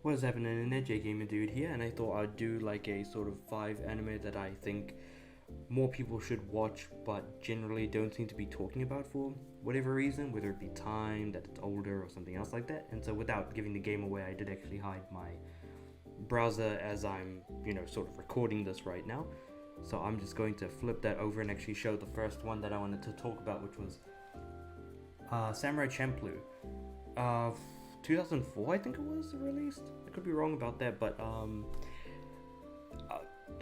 What's happening in there? J Gamer Dude here, and I thought I'd do like a sort of 5 anime that I think more people should watch, but generally don't seem to be talking about for whatever reason, whether it be time, that it's older, or something else like that. And so, without giving the game away, I did actually hide my browser as I'm, sort of recording this right now. So I'm just going to flip that over and actually show the first one that I wanted to talk about, which was Samurai Champloo. 2004, I think it was released. I could be wrong about that, but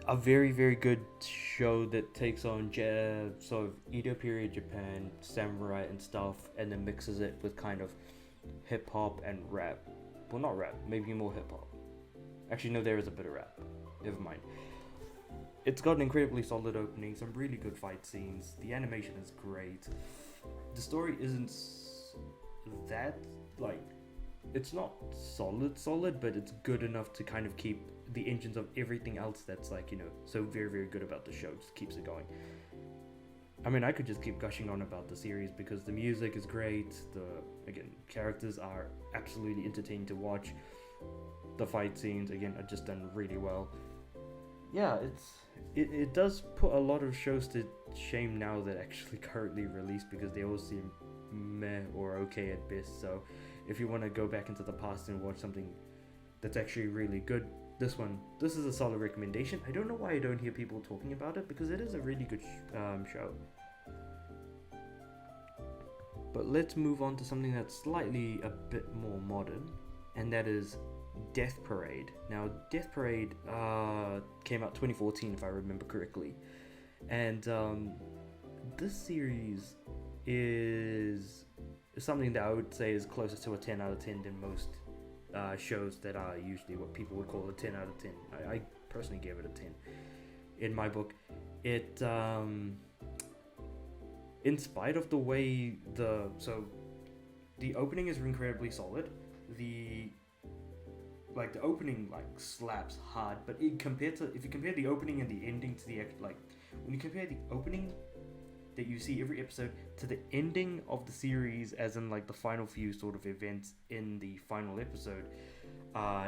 a very, very good show that takes on sort of Edo period Japan, samurai and stuff, and then mixes it with kind of hip hop and rap. Well, not rap, maybe more hip hop. Actually, no, there is a bit of rap. Never mind. It's got an incredibly solid opening, some really good fight scenes. The animation is great. The story isn't that, it's not solid, but it's good enough to kind of keep the engines of everything else that's so very, very good about the show. Just keeps it going. I mean, I could just keep gushing on about the series because the music is great. Characters are absolutely entertaining to watch. The fight scenes, again, are just done really well. Yeah, it does put a lot of shows to shame now that actually currently released, because they all seem meh or okay at best. So if you want to go back into the past and watch something that's actually really good, this is a solid recommendation. I don't know why I don't hear people talking about it, because it is a really good show. But let's move on to something that's slightly a bit more modern, and that is Death Parade. Now, Death Parade came out 2014, if I remember correctly, and this series is something that I would say is closer to a 10 out of 10 than most shows that are usually what people would call a 10 out of 10. I personally gave it a 10 in my book. It in spite of the way the opening is incredibly solid. The opening slaps hard, but if you compare the opening and the ending to when you compare the opening that you see every episode to the ending of the series, as in the final few sort of events in the final episode,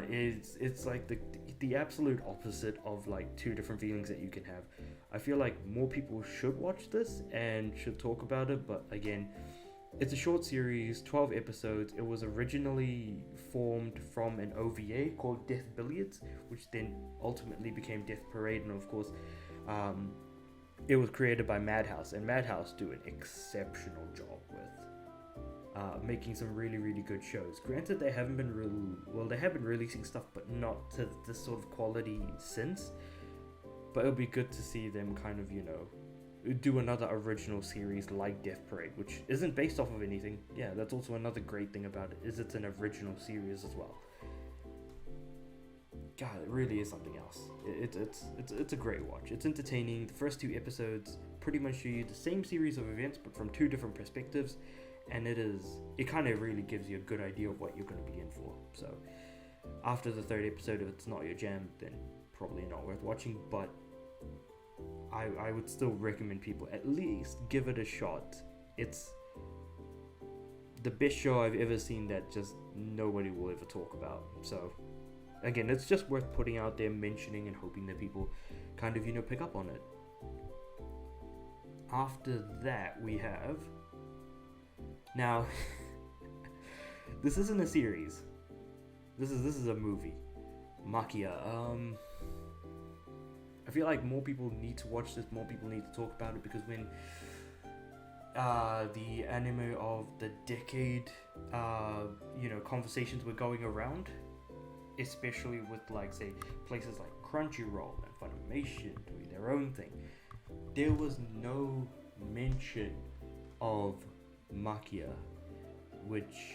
it's like the absolute opposite of two different feelings that you can have. I feel like more people should watch this and should talk about it, but again, it's a short series, 12 episodes. It was originally formed from an OVA called Death Billiards, which then ultimately became Death Parade, and of course, it was created by Madhouse, and Madhouse do an exceptional job with making some really, really good shows. Granted, they haven't been they have been releasing stuff, but not to this sort of quality since. But it'll be good to see them kind of, do another original series like Death Parade, which isn't based off of anything. Yeah, that's also another great thing about it, is it's an original series as well. God, it really is something else. It's a great watch. It's entertaining. The first 2 episodes pretty much show you the same series of events, but from 2 different perspectives, and it kind of really gives you a good idea of what you're going to be in for. So after the 3rd episode, if it's not your jam, then probably not worth watching, but I would still recommend people at least give it a shot. It's the best show I've ever seen that just nobody will ever talk about. So again, it's just worth putting out there, mentioning, and hoping that people kind of pick up on it. After that, we have now this isn't a series. This is a movie, Maquia. I feel like more people need to watch this, more people need to talk about it, because when the anime of the decade, conversations were going around, especially with say places like Crunchyroll and Funimation doing their own thing, there was no mention of Maquia, which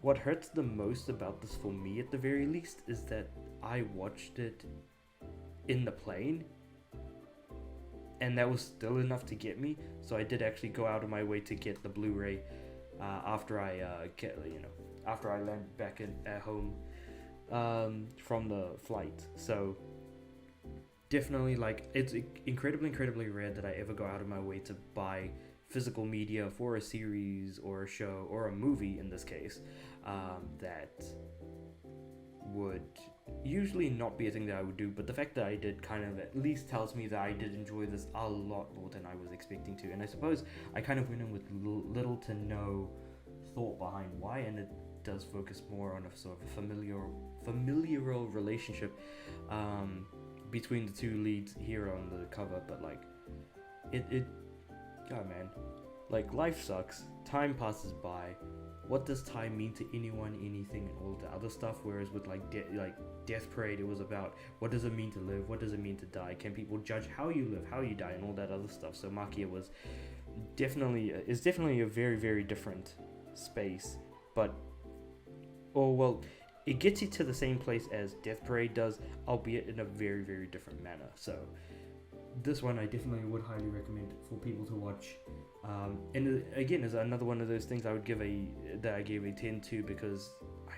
what hurts the most about this, for me at the very least, is that I watched it in the plane, and that was still enough to get me. So I did actually go out of my way to get the Blu-ray after I landed back at home from the flight. So definitely, it's incredibly rare that I ever go out of my way to buy physical media for a series or a show or a movie in this case, that would usually not be a thing that I would do, but the fact that I did kind of at least tells me that I did enjoy this a lot more than I was expecting to. And I suppose I kind of went in with little to no thought behind why, and it does focus more on a sort of familial relationship between the two leads here on the cover. But like God man, like life sucks, time passes by. What does time mean to anyone, anything, and all the other stuff? Whereas with like Death Parade, it was about what does it mean to live, what does it mean to die, can people judge how you live, how you die, and all that other stuff. So Maquia is definitely a very, very different space, but it gets you to the same place as Death Parade does, albeit in a very, very different manner. So this one I definitely would highly recommend for people to watch. And again, is another one of those things I gave a 10 to, because I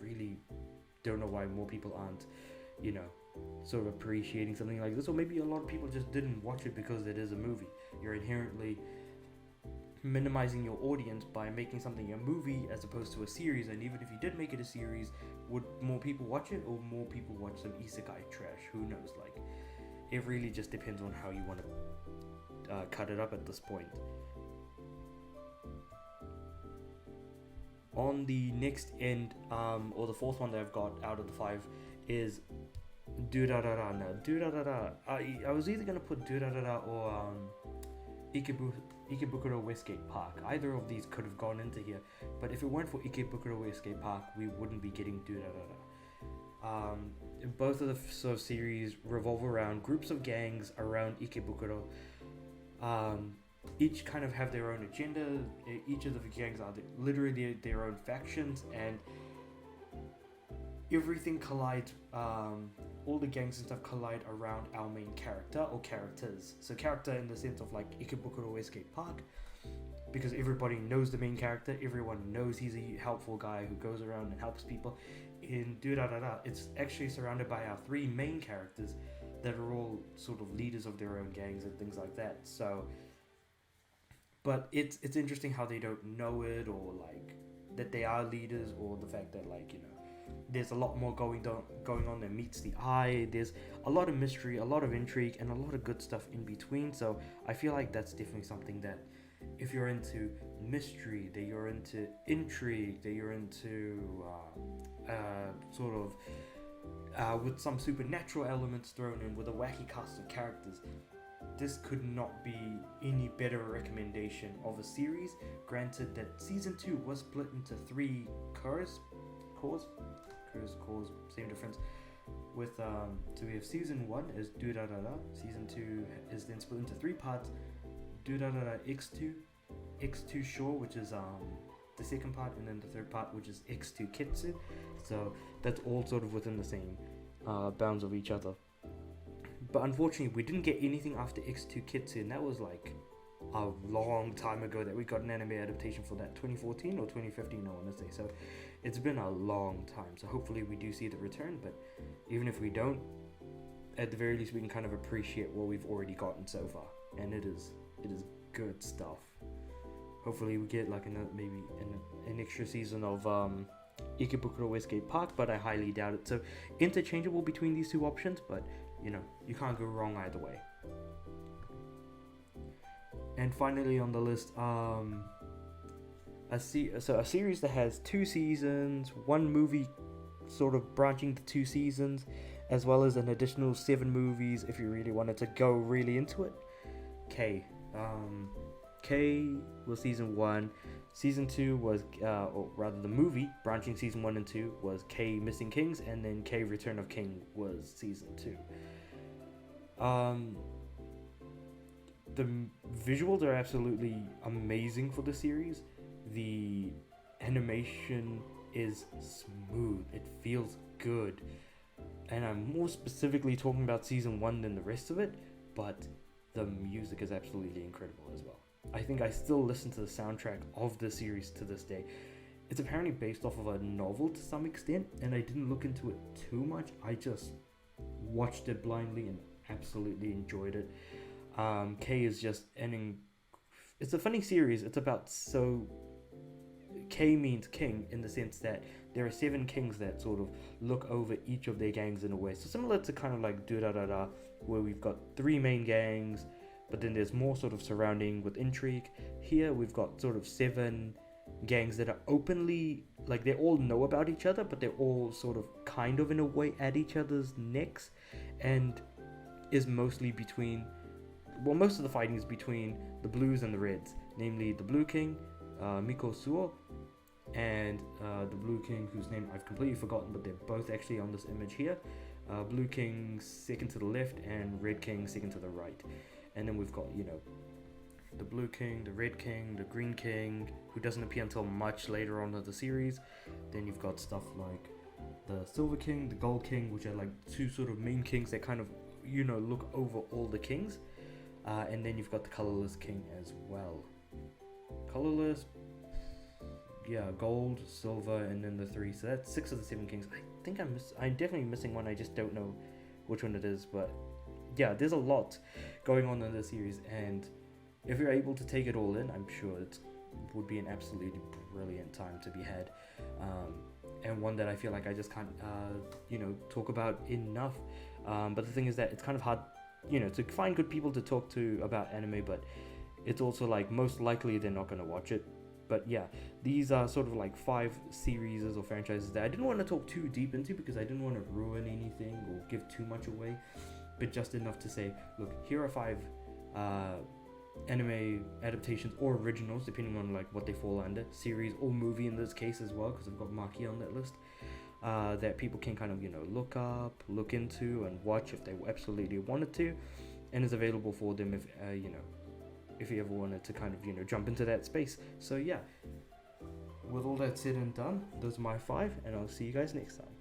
really don't know why more people aren't, sort of appreciating something like this. Or maybe a lot of people just didn't watch it because it is a movie. You're inherently minimizing your audience by making something a movie as opposed to a series. And even if you did make it a series, would more people watch it, or more people watch some isekai trash? Who knows? Like, it really just depends on how you want to cut it up at this point. On the next end, or the fourth one that I've got out of the 5 is DURARARA. Now, DURARARA, I was either going to put DURARARA or Ikebukuro Westgate Park. Either of these could have gone into here, but if it weren't for Ikebukuro Westgate Park, we wouldn't be getting DURARARA. Both of the sort of series revolve around groups of gangs around Ikebukuro. Each kind of have their own agenda. Each of the gangs are literally their own factions, and everything collides. All the gangs and stuff collide around our main character or characters. So character in the sense of like Ikebukuro Westgate Park, because everybody knows the main character. Everyone knows he's a helpful guy who goes around and helps people. In DURARARA, it's actually surrounded by our 3 main characters that are all sort of leaders of their own gangs and things like that. So, but it's interesting how they don't know it, or like that they are leaders, or the fact that there's a lot more going on than meets the eye. There's a lot of mystery, a lot of intrigue, and a lot of good stuff in between. So I feel like that's definitely something that, if you're into mystery, that you're into intrigue, that you're into with some supernatural elements thrown in, with a wacky cast of characters, this could not be any better recommendation of a series. Granted that season 2 was split into 3 cores, same difference. With so we have season 1 is DURARARA, season 2 is then split into 3 parts: DURARARA X2 Shore, which is the second part, and then the third part, which is X2 Kitsu. So that's all sort of within the same bounds of each other. But unfortunately, we didn't get anything after X2 Kitsu, and that was like a long time ago that we got an anime adaptation for that. 2014 or 2015, I want to say. So it's been a long time. So hopefully we do see the return. But even if we don't, at the very least we can kind of appreciate what we've already gotten so far, and it is good stuff. Hopefully we get like maybe an extra season of Ikebukuro Westgate Park, but I highly doubt it. So interchangeable between these 2 options, but you can't go wrong either way. And finally on the list, a series that has 2 seasons, 1 movie sort of branching to 2 seasons, as well as an additional 7 movies if you really wanted to go really into it. K was season 1. Season 2 was, or rather the movie branching season 1 and 2 was K Missing Kings, and then K Return of King was season 2. The visuals are absolutely amazing for the series. The animation is smooth. It feels good. And I'm more specifically talking about season 1 than the rest of it, but the music is absolutely incredible as well. I think I still listen to the soundtrack of the series to this day. It's apparently based off of a novel to some extent, and I didn't look into it too much. I just watched it blindly and absolutely enjoyed it. K is just it's a funny series. It's about, so K means king in the sense that there are 7 kings that sort of look over each of their gangs in a way. So similar to kind of like DURARARA, where we've got 3 main gangs, but then there's more sort of surrounding with intrigue. Here we've got sort of 7 gangs that are openly, like, they all know about each other, but they're all sort of kind of in a way at each other's necks, and is mostly between, well, most of the fighting is between the blues and the reds, namely the blue king, Miko Suo, and the blue king whose name I've completely forgotten, but they're both actually on this image here. Blue king second to the left and red king second to the right. And then we've got, you know, the blue king, the red king, the green king, who doesn't appear until much later on in the series. Then you've got stuff like the silver king, the gold king, which are like 2 sort of main kings that kind of, you know, look over all the kings. And then you've got the colorless king as well. Colorless, yeah, gold, silver, and then the 3. So that's 6 of the 7 kings. I think I'm definitely missing one. I just don't know which one it is. But yeah, there's a lot going on in the series, and if you're able to take it all in, I'm sure it would be an absolutely brilliant time to be had, and one that I feel like I just can't, you know, talk about enough. But the thing is that it's kind of hard, you know, to find good people to talk to about anime, but it's also like most likely they're not going to watch it. But yeah, these are sort of like 5 series or franchises that I didn't want to talk too deep into because I didn't want to ruin anything or give too much away, but just enough to say, look, here are 5 anime adaptations or originals, depending on like what they fall under, series or movie in this case as well, because I've got Maquia on that list, that people can kind of, you know, look up, look into, and watch if they absolutely wanted to, and is available for them if, you know, if you ever wanted to kind of, you know, jump into that space. So yeah, with all that said and done, those are my 5, and I'll see you guys next time.